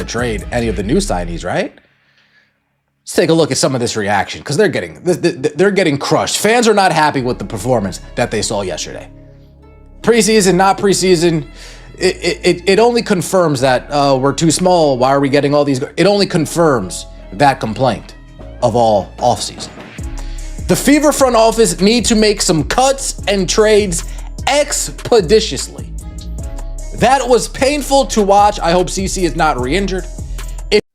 to trade any of the new signees, right? Let's take a look at some of this reaction because they're getting crushed. Fans are not happy with the performance that they saw yesterday. Preseason, not preseason. It only confirms that we're too small. Why are we getting all these? It only confirms that complaint of all offseason. The Fever front office need to make some cuts and trades expeditiously. That was painful to watch. I hope CC is not re-injured.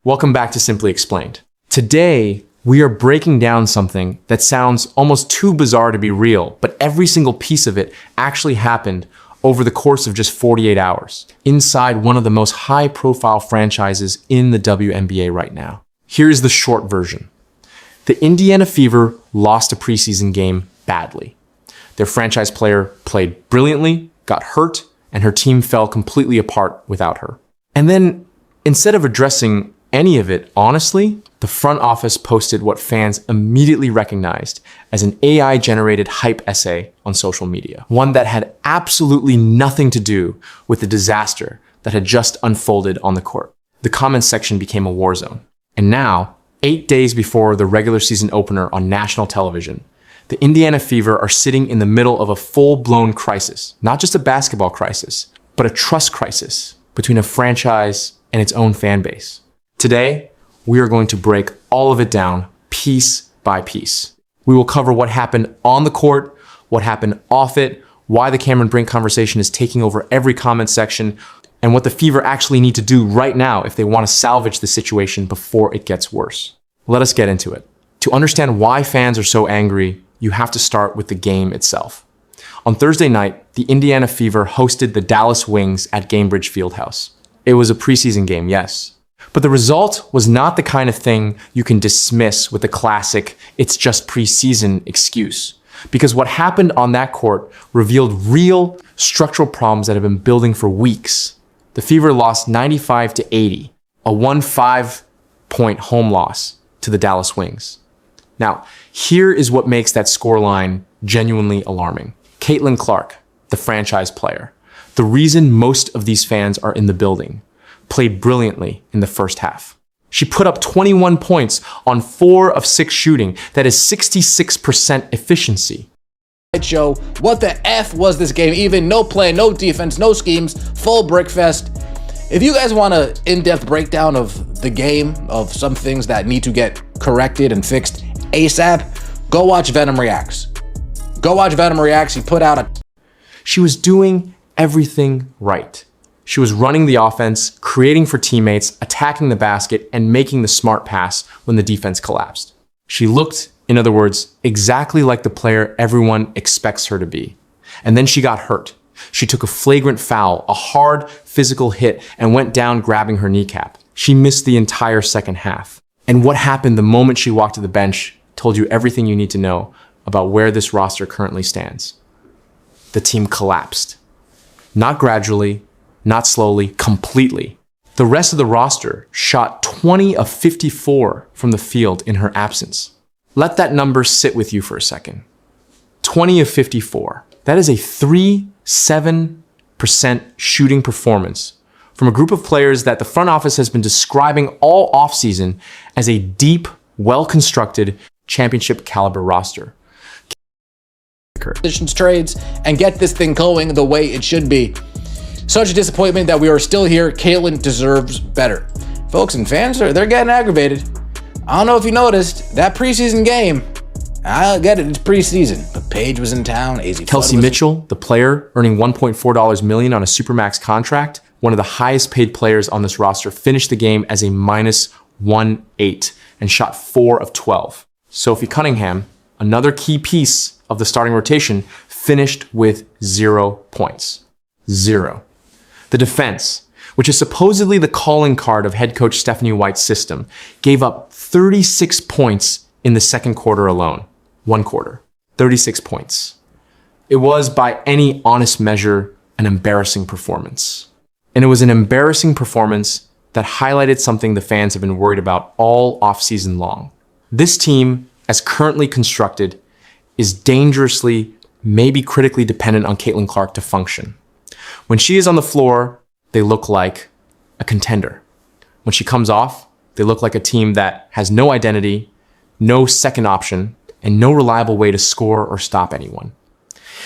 Welcome back to Simply Explained. Today, we are breaking down something that sounds almost too bizarre to be real, but every single piece of it actually happened over the course of just 48 hours inside one of the most high-profile franchises in the WNBA right now. Here's the short version. The Indiana Fever lost a preseason game badly. Their franchise player played brilliantly, got hurt, and her team fell completely apart without her. And then, instead of addressing any of it honestly, the front office posted what fans immediately recognized as an AI-generated hype essay on social media. One that had absolutely nothing to do with the disaster that had just unfolded on the court. The comments section became a war zone. And now, 8 days before the regular season opener on national television, the Indiana Fever are sitting in the middle of a full-blown crisis. Not just a basketball crisis, but a trust crisis between a franchise and its own fan base. Today, we are going to break all of it down piece by piece. We will cover what happened on the court, what happened off it, why the Cameron Brink conversation is taking over every comment section, and what the Fever actually need to do right now if they want to salvage the situation before it gets worse. Let us get into it. To understand why fans are so angry, you have to start with the game itself. On Thursday night, the Indiana Fever hosted the Dallas Wings at Gainbridge Fieldhouse. It was a preseason game, yes. But the result was not the kind of thing you can dismiss with the classic, "it's just preseason" excuse. Because what happened on that court revealed real structural problems that have been building for weeks. The Fever lost 95-80, a 1-5-point home loss to the Dallas Wings. Now, here is what makes that scoreline genuinely alarming. Caitlin Clark, the franchise player, the reason most of these fans are in the building, played brilliantly in the first half. She put up 21 points on 4 of 6 shooting. That is 66% efficiency. Show what the F was this game? Even no play, no defense, no schemes, full brick fest. If you guys want an in-depth breakdown of the game, of some things that need to get corrected and fixed ASAP, go watch Venom Reacts. Go watch Venom Reacts. He put out a... She was doing everything right. She was running the offense, creating for teammates, attacking the basket, and making the smart pass when the defense collapsed. She looked, in other words, exactly like the player everyone expects her to be. And then she got hurt. She took a flagrant foul, a hard physical hit, and went down grabbing her kneecap. She missed the entire second half. And what happened the moment she walked to the bench told you everything you need to know about where this roster currently stands. The team collapsed. Not gradually, not slowly, completely. The rest of the roster shot 20 of 54 from the field in her absence. Let that number sit with you for a second. 20 of 54. That is a 37% shooting performance from a group of players that the front office has been describing all offseason as a deep, well-constructed, championship caliber roster. Positions, trades, and get this thing going the way it should be. Such a disappointment that we are still here. Caitlin deserves better. Folks and fans, they're getting aggravated. I don't know if you noticed, that preseason game, I get it, it's preseason, but Paige was in town, AZ Kelsey Mitchell, the player, earning $1.4 million on a Supermax contract, one of the highest paid players on this roster, finished the game as a -1.8 and shot 4 of 12. Sophie Cunningham, another key piece of the starting rotation, finished with 0 points. 0. The defense, which is supposedly the calling card of head coach Stephanie White's system, gave up 36 points in the second quarter alone. 1 quarter. 36 points. It was, by any honest measure, an embarrassing performance. And it was an embarrassing performance that highlighted something the fans have been worried about all offseason long. This team, as currently constructed, is dangerously, maybe critically dependent on Caitlin Clark to function. When she is on the floor, they look like a contender. When she comes off, they look like a team that has no identity, no second option, and no reliable way to score or stop anyone.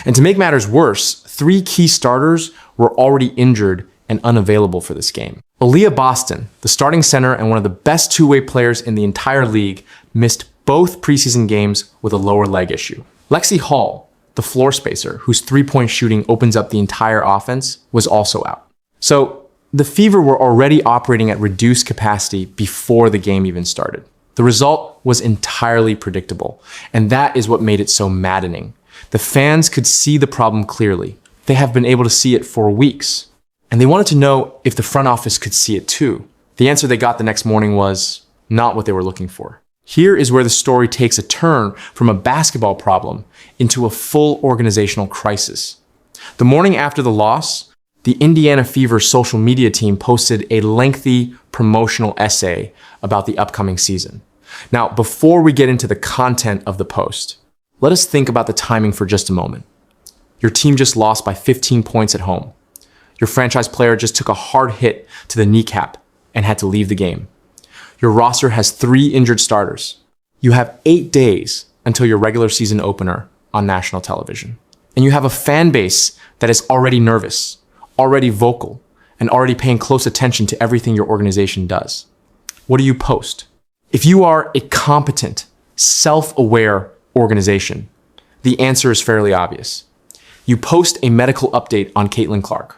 And to make matters worse, 3 key starters were already injured and unavailable for this game. Aaliyah Boston, the starting center and one of the best two-way players in the entire league, missed both preseason games with a lower leg issue. Lexi Hall, the floor spacer, whose three-point shooting opens up the entire offense, was also out. So the Fever were already operating at reduced capacity before the game even started. The result was entirely predictable, and that is what made it so maddening. The fans could see the problem clearly. They have been able to see it for weeks, and they wanted to know if the front office could see it too. The answer they got the next morning was not what they were looking for. Here is where the story takes a turn from a basketball problem into a full organizational crisis. The morning after the loss, the Indiana Fever social media team posted a lengthy promotional essay about the upcoming season. Now, before we get into the content of the post, let us think about the timing for just a moment. Your team just lost by 15 points at home. Your franchise player just took a hard hit to the kneecap and had to leave the game. Your roster has 3 injured starters. You have 8 days until your regular season opener on national television. And you have a fan base that is already nervous, already vocal, and already paying close attention to everything your organization does. What do you post? If you are a competent, self-aware organization, the answer is fairly obvious. You post a medical update on Caitlin Clark.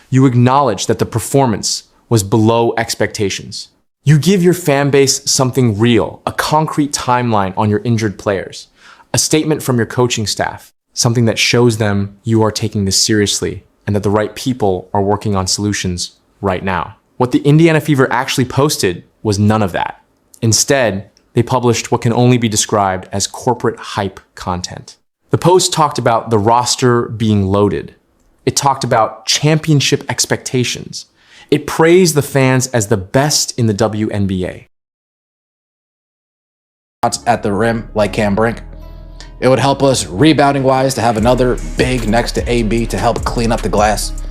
You acknowledge that the performance was below expectations. You give your fan base something real, a concrete timeline on your injured players, a statement from your coaching staff, something that shows them you are taking this seriously and that the right people are working on solutions right now. What the Indiana Fever actually posted was none of that. Instead, they published what can only be described as corporate hype content. The post talked about the roster being loaded. It talked about championship expectations. It praised the fans as the best in the WNBA. At the rim, like Cam Brink. It would help us rebounding wise to have another big next to AB to help clean up the glass.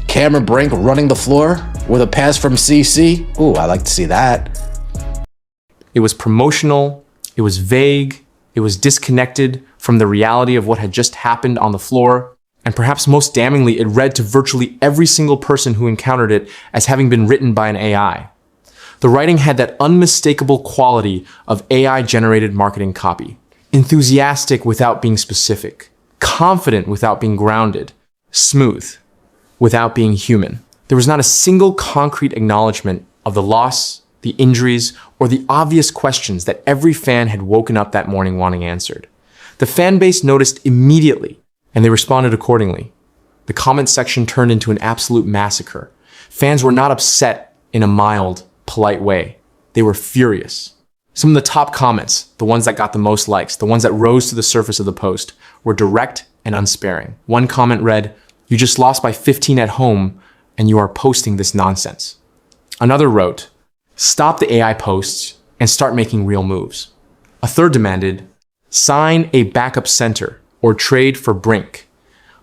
Cameron Brink running the floor with a pass from CC. Ooh, I like to see that. It was promotional, it was vague, it was disconnected from the reality of what had just happened on the floor. And perhaps most damningly, it read to virtually every single person who encountered it as having been written by an AI. The writing had that unmistakable quality of AI-generated marketing copy. Enthusiastic without being specific, confident without being grounded, smooth without being human. There was not a single concrete acknowledgement of the loss, the injuries, or the obvious questions that every fan had woken up that morning wanting answered. The fan base noticed immediately, and they responded accordingly. The comment section turned into an absolute massacre. Fans were not upset in a mild, polite way. They were furious. Some of the top comments, the ones that got the most likes, the ones that rose to the surface of the post, were direct and unsparing. One comment read, "You just lost by 15 at home, and you are posting this nonsense." Another wrote, "Stop the AI posts and start making real moves." A third demanded, "Sign a backup center or trade for Brink."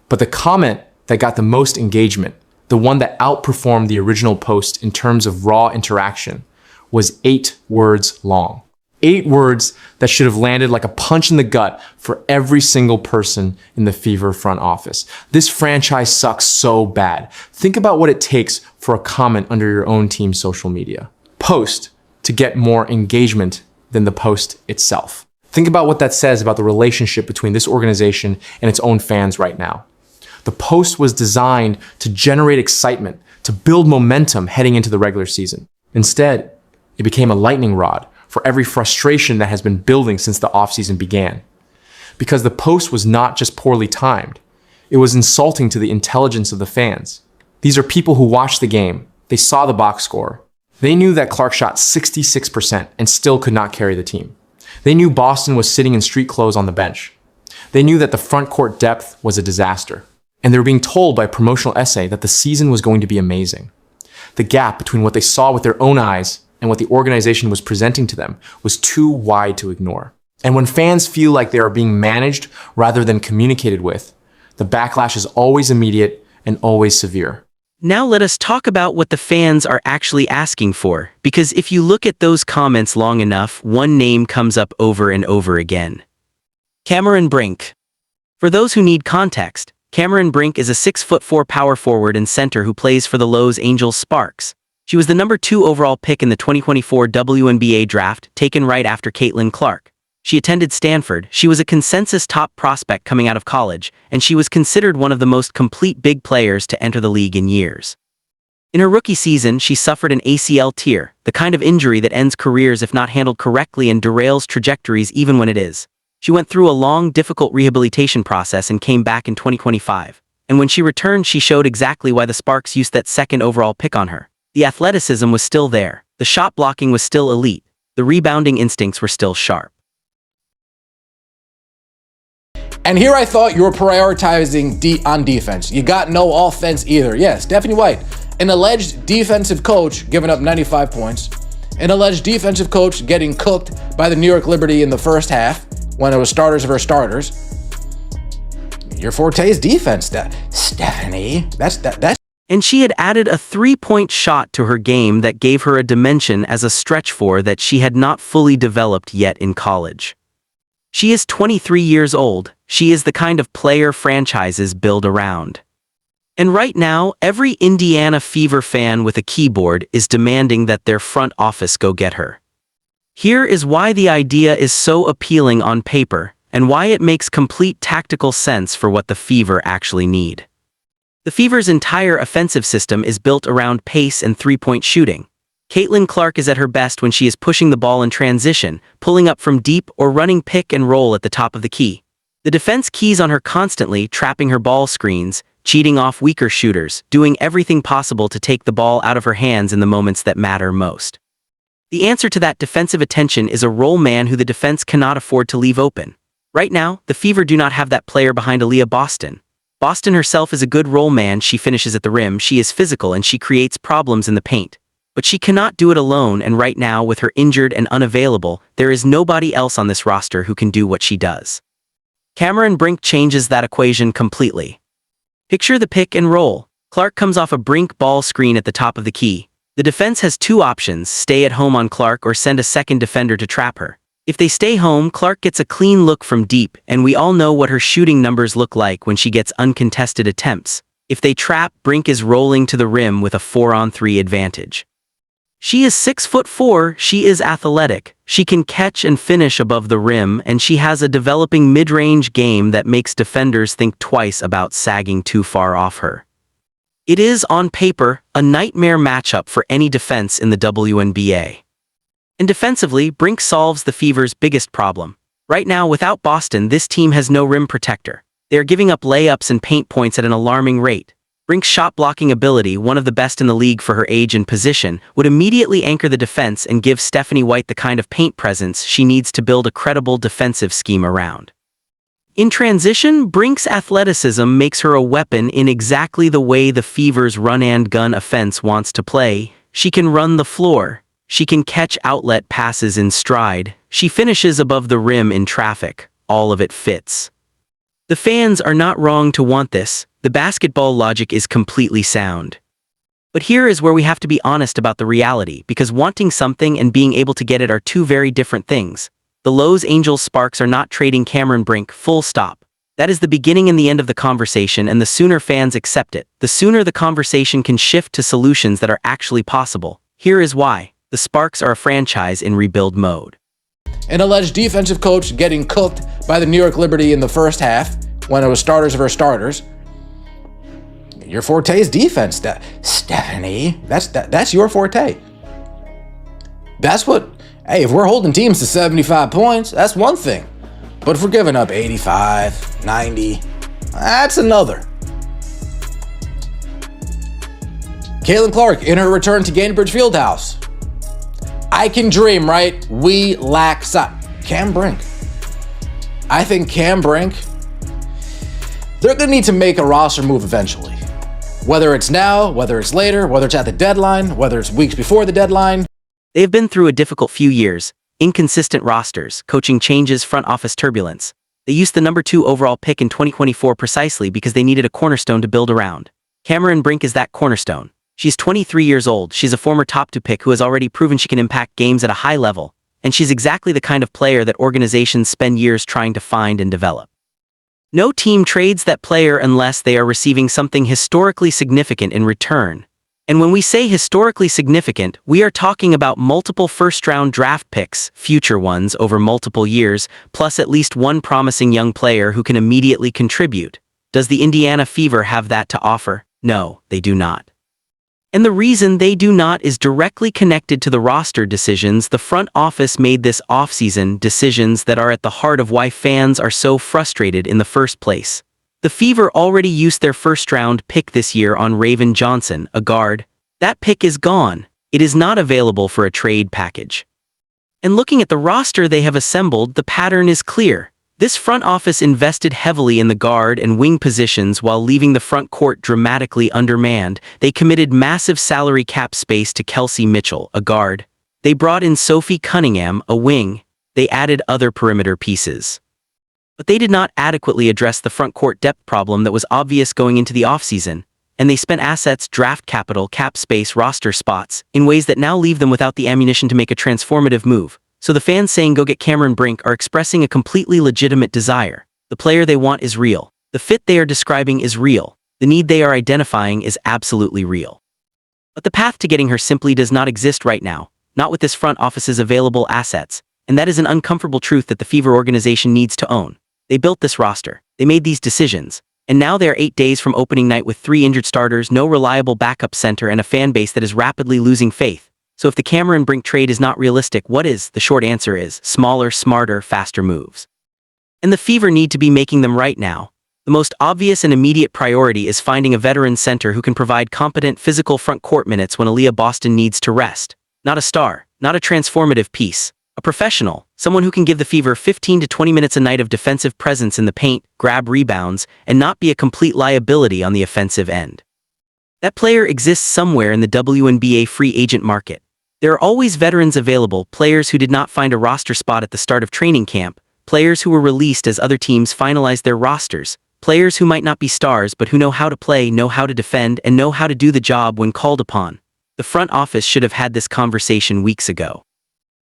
But the comment that got the most engagement, the one that outperformed the original post in terms of raw interaction, was 8 words long. 8 words that should have landed like a punch in the gut for every single person in the Fever front office. "This franchise sucks so bad." Think about what it takes for a comment under your own team's social media. Post to get more engagement than the post itself. Think about what that says about the relationship between this organization and its own fans right now. The post was designed to generate excitement, to build momentum heading into the regular season. Instead, it became a lightning rod for every frustration that has been building since the offseason began. Because the post was not just poorly timed, it was insulting to the intelligence of the fans. These are people who watched the game. They saw the box score. They knew that Clark shot 66% and still could not carry the team. They knew Boston was sitting in street clothes on the bench. They knew that the front court depth was a disaster. And they were being told by a promotional essay that the season was going to be amazing. The gap between what they saw with their own eyes and what the organization was presenting to them was too wide to ignore. And when fans feel like they are being managed rather than communicated with, the backlash is always immediate and always severe. Now let us talk about what the fans are actually asking for, because if you look at those comments long enough, one name comes up over and over again. Cameron Brink. For those who need context, Cameron Brink is a 6'4" power forward and center who plays for the Los Angeles Sparks. She was the number 2 overall pick in the 2024 WNBA draft, taken right after Caitlin Clark. She attended Stanford, she was a consensus top prospect coming out of college, and she was considered one of the most complete big players to enter the league in years. In her rookie season, she suffered an ACL tear, the kind of injury that ends careers if not handled correctly and derails trajectories even when it is. She went through a long, difficult rehabilitation process and came back in 2025. And when she returned, she showed exactly why the Sparks used that second overall pick on her. The athleticism was still there, the shot blocking was still elite, the rebounding instincts were still sharp. And here I thought you were prioritizing on defense. You got no offense either. Yeah, Stephanie White, an alleged defensive coach giving up 95 points, an alleged defensive coach getting cooked by the New York Liberty in the first half when it was starters of her starters. Your forte is defense, Stephanie. That's. And she had added a 3-point shot to her game that gave her a dimension as a stretch four that she had not fully developed yet in college. She is 23 years old. She is the kind of player franchises build around. And right now, every Indiana Fever fan with a keyboard is demanding that their front office go get her. Here is why the idea is so appealing on paper, and why it makes complete tactical sense for what the Fever actually need. The Fever's entire offensive system is built around pace and three-point shooting. Caitlin Clark is at her best when she is pushing the ball in transition, pulling up from deep or running pick and roll at the top of the key. The defense keys on her constantly, trapping her ball screens, cheating off weaker shooters, doing everything possible to take the ball out of her hands in the moments that matter most. The answer to that defensive attention is a roll man who the defense cannot afford to leave open. Right now, the Fever do not have that player behind Aaliyah Boston. Boston herself is a good roll man. She finishes at the rim, she is physical, and she creates problems in the paint. But she cannot do it alone, and right now, with her injured and unavailable, there is nobody else on this roster who can do what she does. Cameron Brink changes that equation completely. Picture the pick and roll. Clark comes off a Brink ball screen at the top of the key. The defense has two options: stay at home on Clark or send a second defender to trap her. If they stay home, Clark gets a clean look from deep, and we all know what her shooting numbers look like when she gets uncontested attempts. If they trap, Brink is rolling to the rim with a 4-on-3 advantage. She is 6'4", she is athletic, she can catch and finish above the rim, and she has a developing mid-range game that makes defenders think twice about sagging too far off her. It is, on paper, a nightmare matchup for any defense in the WNBA. And defensively, Brink solves the Fever's biggest problem. Right now, without Boston, this team has no rim protector. They are giving up layups and paint points at an alarming rate. Brink's shot-blocking ability, one of the best in the league for her age and position, would immediately anchor the defense and give Stephanie White the kind of paint presence she needs to build a credible defensive scheme around. In transition, Brink's athleticism makes her a weapon in exactly the way the Fever's run-and-gun offense wants to play. She can run the floor. She can catch outlet passes in stride. She finishes above the rim in traffic. All of it fits. The fans are not wrong to want this. The basketball logic is completely sound. But here is where we have to be honest about the reality, because wanting something and being able to get it are two very different things. The Los Angeles Sparks are not trading Cameron Brink, full stop. That is the beginning and the end of the conversation, and the sooner fans accept it, the sooner the conversation can shift to solutions that are actually possible. Here is why. The Sparks are a franchise in rebuild mode. An alleged defensive coach getting cooked by the New York Liberty in the first half when it was starters of her starters. Your forte is defense, Stephanie. That's your forte. That's what, hey, if we're holding teams to 75 points, that's one thing. But if we're giving up 85, 90, that's another. Caitlin Clark in her return to Gainbridge Fieldhouse. I can dream, right? We lack size. Cam Brink. I think Cam Brink, they're going to need to make a roster move eventually. Whether it's now, whether it's later, whether it's at the deadline, whether it's weeks before the deadline. They have been through a difficult few years. Inconsistent rosters, coaching changes, front office turbulence. They used the number 2 overall pick in 2024 precisely because they needed a cornerstone to build around. Cameron Brink is that cornerstone. She's 23 years old, she's a former top 2 pick who has already proven she can impact games at a high level, and she's exactly the kind of player that organizations spend years trying to find and develop. No team trades that player unless they are receiving something historically significant in return. And when we say historically significant, we are talking about multiple first-round draft picks, future ones over multiple years, plus at least one promising young player who can immediately contribute. Does the Indiana Fever have that to offer? No, they do not. And the reason they do not is directly connected to the roster decisions the front office made this offseason, decisions that are at the heart of why fans are so frustrated in the first place. The Fever already used their first-round pick this year on Raven Johnson, a guard. That pick is gone. It is not available for a trade package. And looking at the roster they have assembled, the pattern is clear. This front office invested heavily in the guard and wing positions while leaving the front court dramatically undermanned. They committed massive salary cap space to Kelsey Mitchell, a guard. They brought in Sophie Cunningham, a wing. They added other perimeter pieces. But they did not adequately address the front court depth problem that was obvious going into the offseason, and they spent assets, draft capital, cap space, roster spots, in ways that now leave them without the ammunition to make a transformative move. So the fans saying go get Cameron Brink are expressing a completely legitimate desire. The player they want is real. The fit they are describing is real. The need they are identifying is absolutely real. But the path to getting her simply does not exist right now, not with this front office's available assets, and that is an uncomfortable truth that the Fever organization needs to own. They built this roster, they made these decisions, and now they are 8 days from opening night with 3 injured starters, no reliable backup center, and a fan base that is rapidly losing faith. So if the Cameron Brink trade is not realistic, what is? The short answer is smaller, smarter, faster moves. And the Fever need to be making them right now. The most obvious and immediate priority is finding a veteran center who can provide competent physical front court minutes when Aaliyah Boston needs to rest. Not a star, not a transformative piece. A professional, someone who can give the Fever 15 to 20 minutes a night of defensive presence in the paint, grab rebounds, and not be a complete liability on the offensive end. That player exists somewhere in the WNBA free agent market. There are always veterans available, players who did not find a roster spot at the start of training camp, players who were released as other teams finalized their rosters, players who might not be stars but who know how to play, know how to defend, and know how to do the job when called upon. The front office should have had this conversation weeks ago.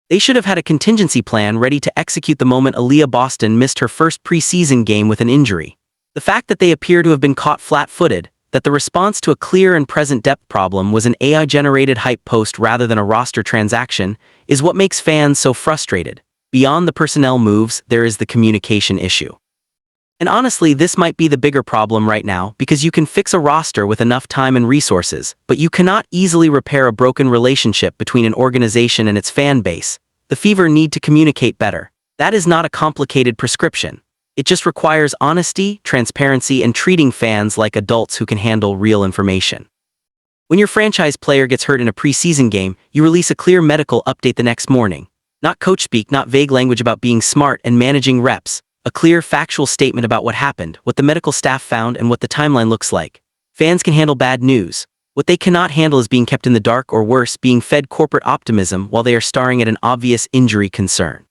They should have had a contingency plan ready to execute the moment Aaliyah Boston missed her first preseason game with an injury. The fact that they appear to have been caught flat-footed, that the response to a clear and present depth problem was an AI-generated hype post rather than a roster transaction, is what makes fans so frustrated. Beyond the personnel moves, there is the communication issue. And honestly, this might be the bigger problem right now, because you can fix a roster with enough time and resources, but you cannot easily repair a broken relationship between an organization and its fan base. The Fever need to communicate better. That is not a complicated prescription. It just requires honesty, transparency, and treating fans like adults who can handle real information. When your franchise player gets hurt in a preseason game, you release a clear medical update the next morning. Not coach speak, not vague language about being smart and managing reps. A clear, factual statement about what happened, what the medical staff found, and what the timeline looks like. Fans can handle bad news. What they cannot handle is being kept in the dark, or worse, being fed corporate optimism while they are staring at an obvious injury concern.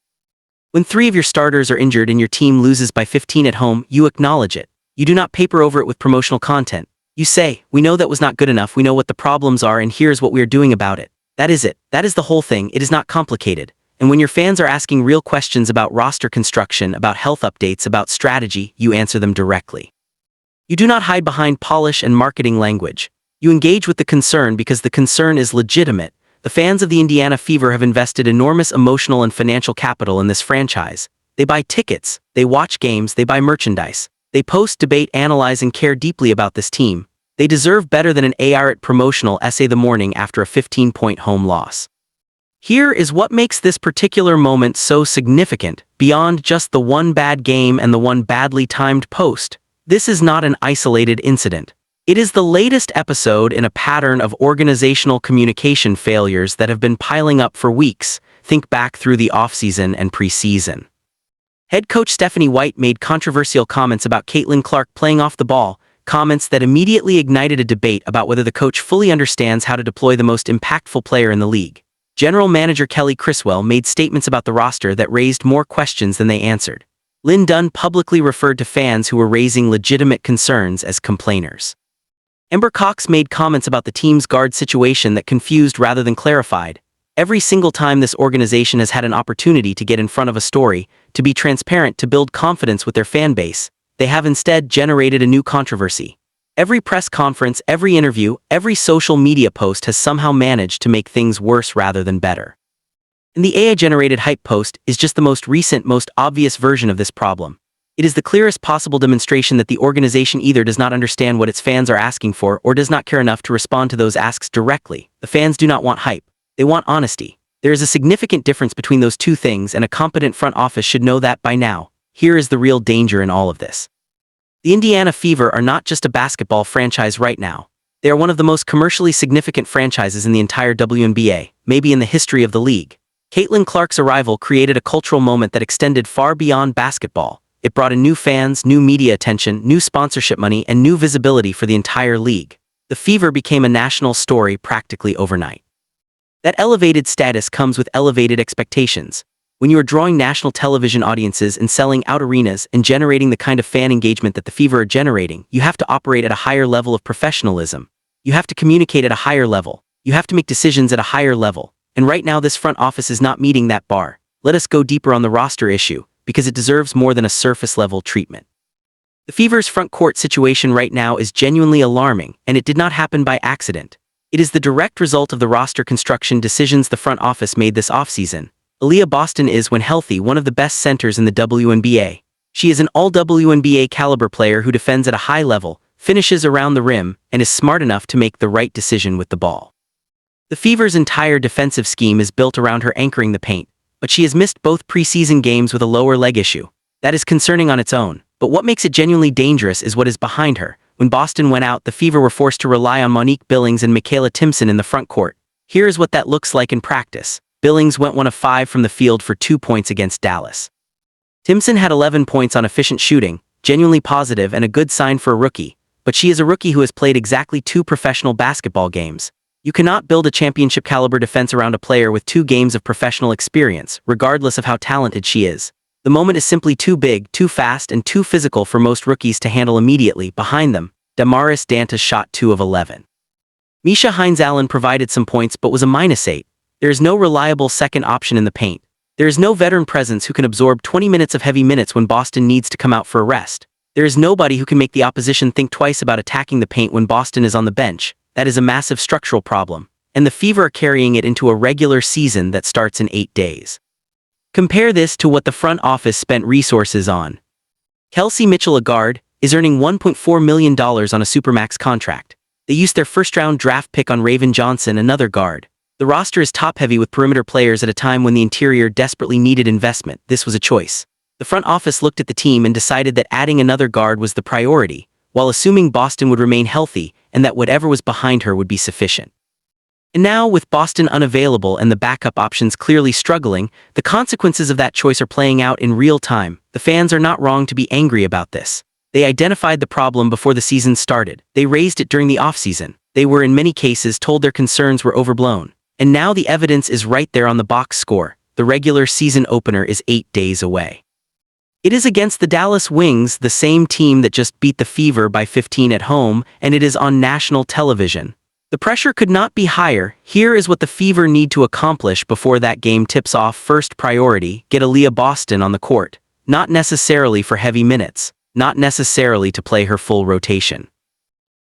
When 3 of your starters are injured and your team loses by 15 at home, you acknowledge it. You do not paper over it with promotional content. You say, we know that was not good enough, we know what the problems are, and here's what we are doing about it. That is it. That is the whole thing. It is not complicated. And when your fans are asking real questions about roster construction, about health updates, about strategy, you answer them directly. You do not hide behind polish and marketing language. You engage with the concern because the concern is legitimate. The fans of the Indiana Fever have invested enormous emotional and financial capital in this franchise. They buy tickets, they watch games, they buy merchandise. They post, debate, analyze, and care deeply about this team. They deserve better than an AR promotional essay the morning after a 15-point home loss. Here is what makes this particular moment so significant, beyond just the one bad game and the one badly timed post. This is not an isolated incident. It is the latest episode in a pattern of organizational communication failures that have been piling up for weeks. Think back through the offseason and preseason. Head coach Stephanie White made controversial comments about Caitlin Clark playing off the ball, comments that immediately ignited a debate about whether the coach fully understands how to deploy the most impactful player in the league. General manager Kelly Criswell made statements about the roster that raised more questions than they answered. Lynn Dunn publicly referred to fans who were raising legitimate concerns as complainers. Amber Cox made comments about the team's guard situation that confused rather than clarified. Every single time this organization has had an opportunity to get in front of a story, to be transparent, to build confidence with their fan base, they have instead generated a new controversy. Every press conference, every interview, every social media post has somehow managed to make things worse rather than better. And the AI-generated hype post is just the most recent, most obvious version of this problem. It is the clearest possible demonstration that the organization either does not understand what its fans are asking for or does not care enough to respond to those asks directly. The fans do not want hype. They want honesty. There is a significant difference between those two things, and a competent front office should know that by now. Here is the real danger in all of this. The Indiana Fever are not just a basketball franchise right now. They are one of the most commercially significant franchises in the entire WNBA, maybe in the history of the league. Caitlin Clark's arrival created a cultural moment that extended far beyond basketball. It brought in new fans, new media attention, new sponsorship money, and new visibility for the entire league. The Fever became a national story practically overnight. That elevated status comes with elevated expectations. When you are drawing national television audiences and selling out arenas and generating the kind of fan engagement that the Fever are generating, you have to operate at a higher level of professionalism. You have to communicate at a higher level. You have to make decisions at a higher level. And right now this front office is not meeting that bar. Let us go deeper on the roster issue, because it deserves more than a surface-level treatment. The Fever's front court situation right now is genuinely alarming, and it did not happen by accident. It is the direct result of the roster construction decisions the front office made this offseason. Aaliyah Boston is, when healthy, one of the best centers in the WNBA. She is an all-WNBA caliber player who defends at a high level, finishes around the rim, and is smart enough to make the right decision with the ball. The Fever's entire defensive scheme is built around her anchoring the paint, but she has missed both preseason games with a lower leg issue. That is concerning on its own, but what makes it genuinely dangerous is what is behind her. When Boston went out, the Fever were forced to rely on Monique Billings and Michaela Timpson in the front court. Here is what that looks like in practice. Billings went 1 of 5 from the field for 2 points against Dallas. Timpson had 11 points on efficient shooting, genuinely positive and a good sign for a rookie, but she is a rookie who has played exactly 2 professional basketball games. You cannot build a championship-caliber defense around a player with 2 games of professional experience, regardless of how talented she is. The moment is simply too big, too fast, and too physical for most rookies to handle immediately. Behind them, Damaris Dantas shot 2 of 11. Misha Hines-Allen provided some points but was a -8. There is no reliable second option in the paint. There is no veteran presence who can absorb 20 minutes of heavy minutes when Boston needs to come out for a rest. There is nobody who can make the opposition think twice about attacking the paint when Boston is on the bench. That is a massive structural problem, and the Fever are carrying it into a regular season that starts in 8 days. Compare this to what the front office spent resources on. Kelsey Mitchell, a guard, is earning $1.4 million on a supermax contract. They used their first-round draft pick on Raven Johnson, another guard. The roster is top-heavy with perimeter players at a time when the interior desperately needed investment. This was a choice. The front office looked at the team and decided that adding another guard was the priority, while assuming Boston would remain healthy and that whatever was behind her would be sufficient. And now, with Boston unavailable and the backup options clearly struggling, the consequences of that choice are playing out in real time. The fans are not wrong to be angry about this. They identified the problem before the season started. They raised it during the offseason. They were in many cases told their concerns were overblown. And now the evidence is right there on the box score. The regular season opener is 8 days away. It is against the Dallas Wings, the same team that just beat the Fever by 15 at home, and it is on national television. The pressure could not be higher. Here is what the Fever need to accomplish before that game tips off. First priority, get Aaliyah Boston on the court. Not necessarily for heavy minutes, not necessarily to play her full rotation.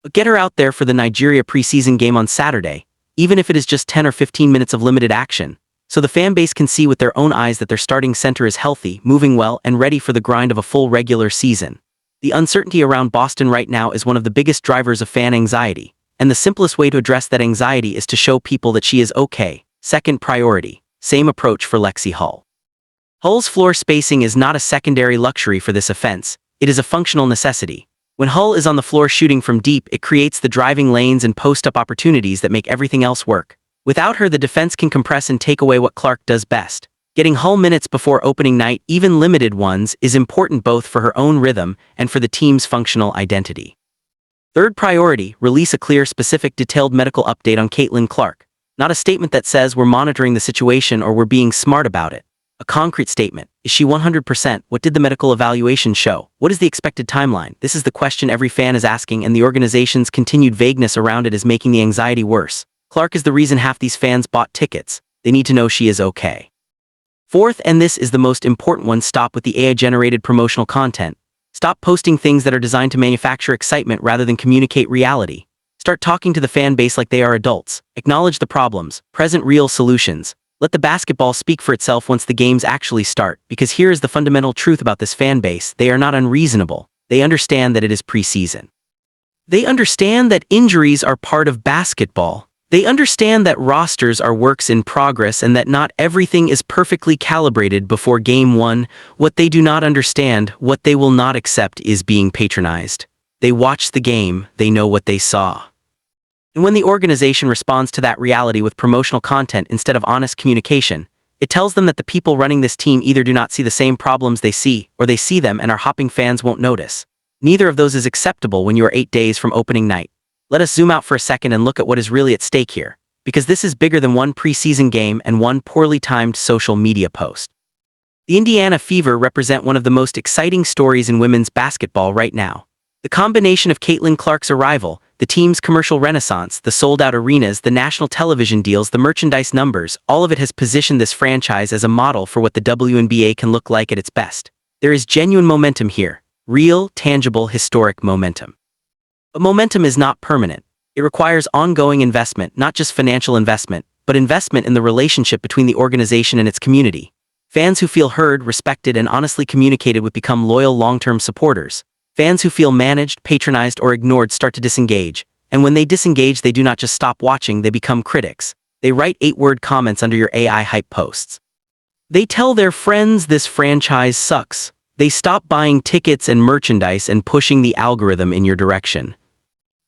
But get her out there for the Nigeria preseason game on Saturday, even if it is just 10 or 15 minutes of limited action, so the fan base can see with their own eyes that their starting center is healthy, moving well, and ready for the grind of a full regular season. The uncertainty around Boston right now is one of the biggest drivers of fan anxiety, and the simplest way to address that anxiety is to show people that she is okay. Second priority, same approach for Lexi Hull. Hull's floor spacing is not a secondary luxury for this offense, it is a functional necessity. When Hull is on the floor shooting from deep, it creates the driving lanes and post-up opportunities that make everything else work. Without her, the defense can compress and take away what Clark does best. Getting Hull minutes before opening night, even limited ones, is important both for her own rhythm and for the team's functional identity. Third priority, release a clear, specific, detailed medical update on Caitlin Clark. Not a statement that says we're monitoring the situation or we're being smart about it. A concrete statement. Is she 100%? What did the medical evaluation show? What is the expected timeline? This is the question every fan is asking, and the organization's continued vagueness around it is making the anxiety worse. Clark is the reason half these fans bought tickets. They need to know she is okay. Fourth, and this is the most important one, stop with the AI-generated promotional content. Stop posting things that are designed to manufacture excitement rather than communicate reality. Start talking to the fan base like they are adults. Acknowledge the problems, present real solutions. Let the basketball speak for itself once the games actually start, because here is the fundamental truth about this fan base: they are not unreasonable. They understand that it is preseason. They understand that injuries are part of basketball. They understand that rosters are works in progress and that not everything is perfectly calibrated before game one. What they do not understand, what they will not accept, is being patronized. They watched the game, they know what they saw. And when the organization responds to that reality with promotional content instead of honest communication, it tells them that the people running this team either do not see the same problems they see, or they see them and our hopping fans won't notice. Neither of those is acceptable when you are 8 days from opening night. Let us zoom out for a second and look at what is really at stake here, because this is bigger than one preseason game and one poorly timed social media post. The Indiana Fever represent one of the most exciting stories in women's basketball right now. The combination of Caitlin Clark's arrival, the team's commercial renaissance, the sold-out arenas, the national television deals, the merchandise numbers, all of it has positioned this franchise as a model for what the WNBA can look like at its best. There is genuine momentum here. Real, tangible, historic momentum. But momentum is not permanent. It requires ongoing investment, not just financial investment, but investment in the relationship between the organization and its community. Fans who feel heard, respected, and honestly communicated with become loyal long-term supporters. Fans who feel managed, patronized, or ignored start to disengage. And when they disengage, they do not just stop watching, they become critics. They write 8-word comments under your AI hype posts. They tell their friends this franchise sucks. They stop buying tickets and merchandise and pushing the algorithm in your direction.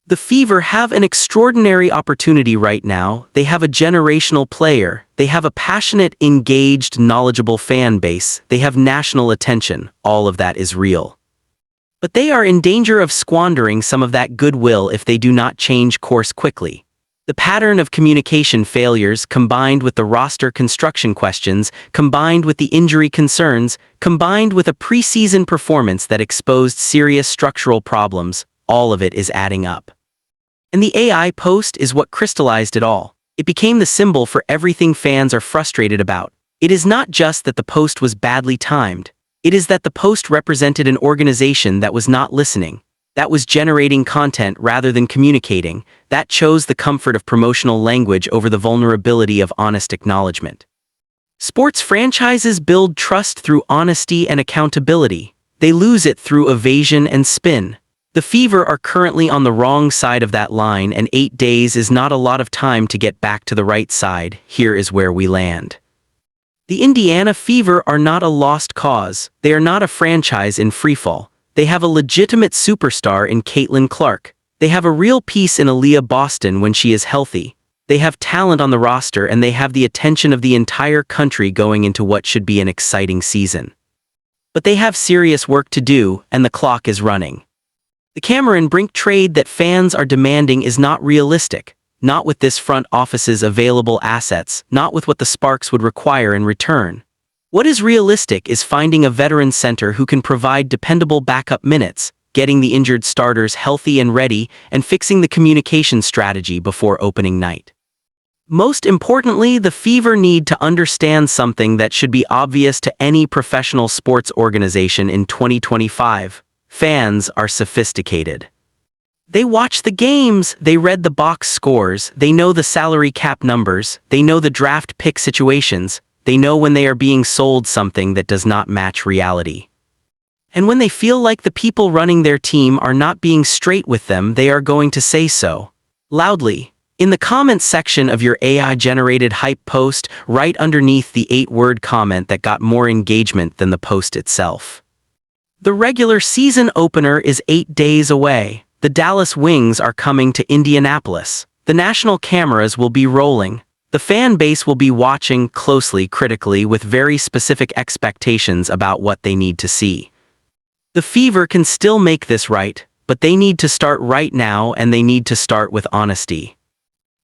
The Fever have an extraordinary opportunity right now. They have a generational player. They have a passionate, engaged, knowledgeable fan base. They have national attention. All of that is real. But they are in danger of squandering some of that goodwill if they do not change course quickly. The pattern of communication failures, combined with the roster construction questions, combined with the injury concerns, combined with a preseason performance that exposed serious structural problems, all of it is adding up. And the AI post is what crystallized it all. It became the symbol for everything fans are frustrated about. It is not just that the post was badly timed. It is that the post represented an organization that was not listening, that was generating content rather than communicating, that chose the comfort of promotional language over the vulnerability of honest acknowledgement. Sports franchises build trust through honesty and accountability. They lose it through evasion and spin. The Fever are currently on the wrong side of that line, and 8 days is not a lot of time to get back to the right side. Here is where we land. The Indiana Fever are not a lost cause. They are not a franchise in freefall. They have a legitimate superstar in Caitlin Clark. They have a real piece in Aaliyah Boston when she is healthy. They have talent on the roster, and they have the attention of the entire country going into what should be an exciting season. But they have serious work to do, and the clock is running. The Cameron Brink trade that fans are demanding is not realistic. Not with this front office's available assets, not with what the Sparks would require in return. What is realistic is finding a veteran center who can provide dependable backup minutes, getting the injured starters healthy and ready, and fixing the communication strategy before opening night. Most importantly, the Fever need to understand something that should be obvious to any professional sports organization in 2025. Fans are sophisticated. They watch the games, they read the box scores, they know the salary cap numbers, they know the draft pick situations, they know when they are being sold something that does not match reality. And when they feel like the people running their team are not being straight with them, they are going to say so. Loudly. In the comments section of your AI-generated hype post, right underneath the 8-word comment that got more engagement than the post itself. The regular season opener is 8 days away. The Dallas Wings are coming to Indianapolis. The national cameras will be rolling. The fan base will be watching closely, critically, with very specific expectations about what they need to see. The Fever can still make this right, but they need to start right now, and they need to start with honesty.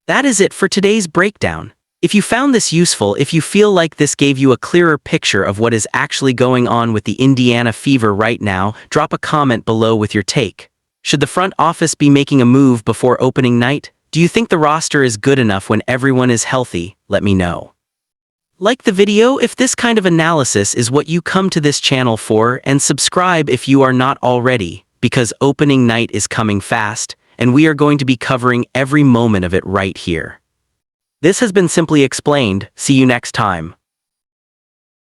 That is it for today's breakdown. If you found this useful, if you feel like this gave you a clearer picture of what is actually going on with the Indiana Fever right now, drop a comment below with your take. Should the front office be making a move before opening night? Do you think the roster is good enough when everyone is healthy? Let me know. Like the video if this kind of analysis is what you come to this channel for, and subscribe if you are not already, because opening night is coming fast, and we are going to be covering every moment of it right here. This has been Simply Explained. See you next time.